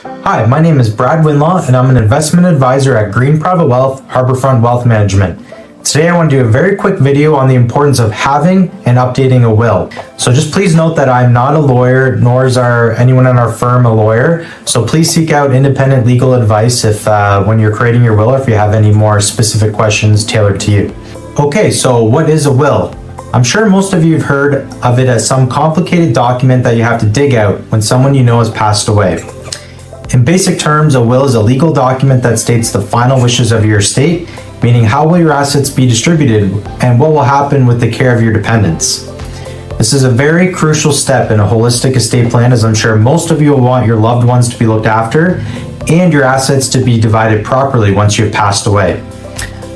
Hi, my name is Brad Winlaw, and I'm an investment advisor at Green Private Wealth, Harbourfront Wealth Management. Today I want to do a very quick video on the importance of having and updating a will. So just please note that I'm not a lawyer, nor is anyone in our firm a lawyer. So please seek out independent legal advice if when you're creating your will, or if you have any more specific questions tailored to you. Okay, so what is a will? I'm sure most of you have heard of it as some complicated document that you have to dig out when someone you know has passed away. In basic terms, a will is a legal document that states the final wishes of your estate, meaning how will your assets be distributed and what will happen with the care of your dependents. This is a very crucial step in a holistic estate plan, as I'm sure most of you will want your loved ones to be looked after and your assets to be divided properly once you have passed away.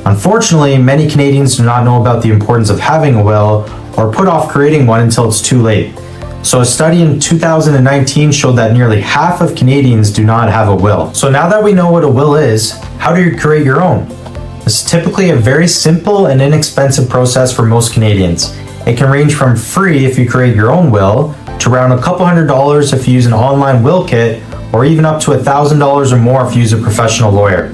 Unfortunately, many Canadians do not know about the importance of having a will or put off creating one until it's too late. So a study in 2019 showed that nearly half of Canadians do not have a will. So now that we know what a will is, how do you create your own? This is typically a very simple and inexpensive process for most Canadians. It can range from free if you create your own will, to around a couple $100s if you use an online will kit, or even up to $1,000 or more if you use a professional lawyer.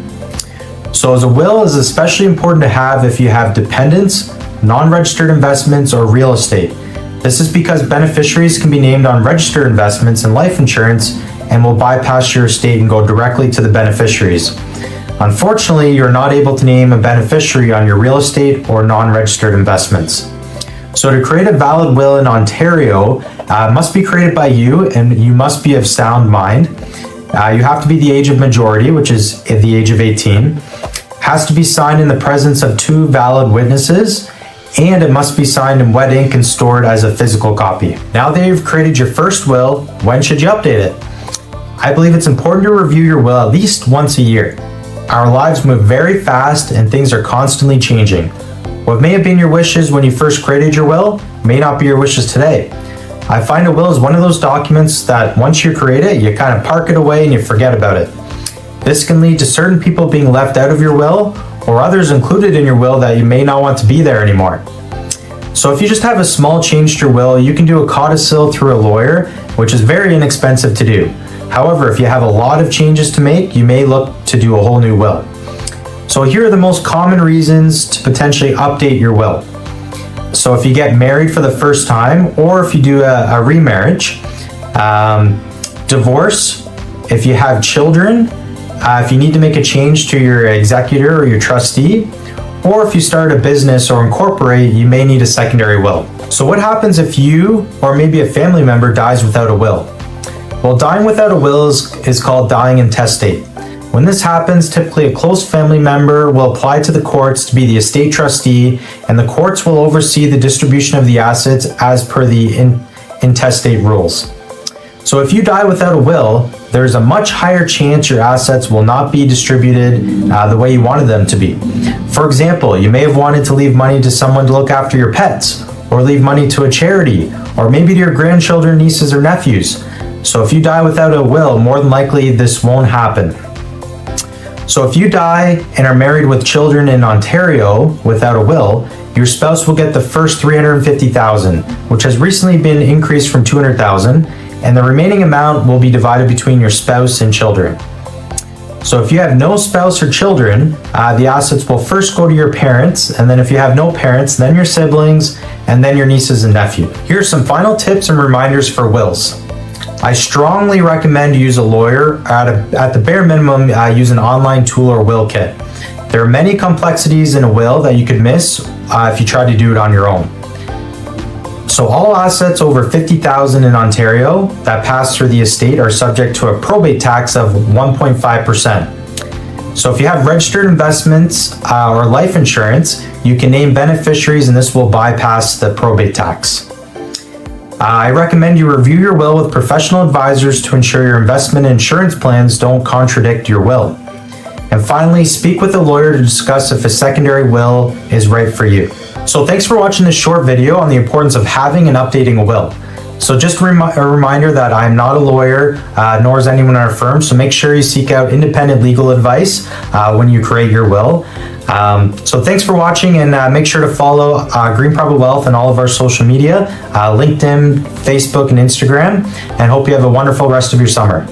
So as a will is especially important to have if you have dependents, non-registered investments, or real estate. This is because beneficiaries can be named on registered investments and life insurance and will bypass your estate and go directly to the beneficiaries. Unfortunately, you're not able to name a beneficiary on your real estate or non-registered investments. So to create a valid will in Ontario, it must be created by you, and you must be of sound mind. You have to be the age of majority, which is the age of 18. Has to be signed in the presence of 2 valid witnesses, and it must be signed in wet ink and stored as a physical copy. Now that you've created your first will, when should you update it? I believe it's important to review your will at least once a year. Our lives move very fast and things are constantly changing. What may have been your wishes when you first created your will may not be your wishes today. I find a will is one of those documents that once you create it, you kind of park it away and you forget about it. This can lead to certain people being left out of your will, or others included in your will that you may not want to be there anymore. So if you just have a small change to your will, you can do a codicil through a lawyer, which is very inexpensive to do. However, if you have a lot of changes to make, you may look to do a whole new will. So here are the most common reasons to potentially update your will. So if you get married for the first time, or if you do a remarriage, divorce, if you have children, if you need to make a change to your executor or your trustee, or if you start a business or incorporate, you may need a secondary will. So what happens if you or maybe a family member dies without a will? Well, dying without a will is called dying intestate. When this happens, typically a close family member will apply to the courts to be the estate trustee, and the courts will oversee the distribution of the assets as per the intestate rules. So if you die without a will, there's a much higher chance your assets will not be distributed the way you wanted them to be. For example, you may have wanted to leave money to someone to look after your pets, or leave money to a charity, or maybe to your grandchildren, nieces, or nephews. So if you die without a will, more than likely this won't happen. So if you die and are married with children in Ontario without a will, your spouse will get the first $350,000, which has recently been increased from $200,000, and the remaining amount will be divided between your spouse and children. So if you have no spouse or children, the assets will first go to your parents, and then if you have no parents, then your siblings, and then your nieces and nephews. Here are some final tips and reminders for wills. I strongly recommend you use a lawyer. At the bare minimum, use an online tool or will kit. There are many complexities in a will that you could miss if you try to do it on your own. So all assets over $50,000 in Ontario that pass through the estate are subject to a probate tax of 1.5%. So if you have registered investments or life insurance, you can name beneficiaries and this will bypass the probate tax. I recommend you review your will with professional advisors to ensure your investment and insurance plans don't contradict your will. And finally, speak with a lawyer to discuss if a secondary will is right for you. So thanks for watching this short video on the importance of having and updating a will. So just a reminder that I'm not a lawyer, nor is anyone in our firm, so make sure you seek out independent legal advice when you create your will. So thanks for watching, and make sure to follow Green Private Wealth on all of our social media, LinkedIn, Facebook, and Instagram, and hope you have a wonderful rest of your summer.